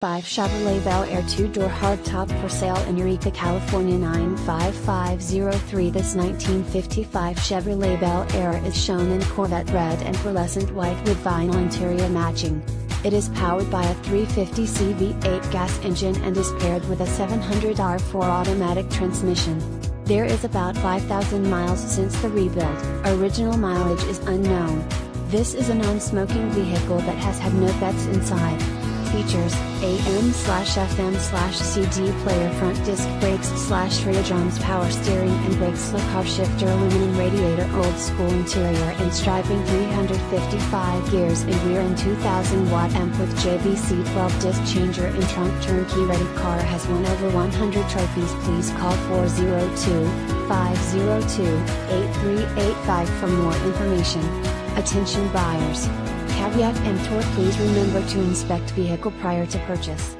5 Chevrolet Bel Air 2-door hardtop for sale in Eureka, California 95503. This 1955 Chevrolet Bel Air is shown in Corvette red and pearlescent white with vinyl interior matching. It is powered by a 350 V8 gas engine and is paired with a 700 R4 automatic transmission. There is about 5,000 miles since the rebuild. Original mileage is unknown. This is a non-smoking vehicle that has had no pets inside. Features: AM/FM/CD player, front disc brakes/rear drums, power steering and brakes, Locar shifter, aluminum radiator, old school interior and striping, 355 gears in rear and 2000-watt amp with JVC 12 disc changer and trunk turnkey ready. Car has won over 100 trophies. Please call 402-502-8385 for more information. Attention buyers. Caveat: Emptor, please remember to inspect vehicle prior to purchase.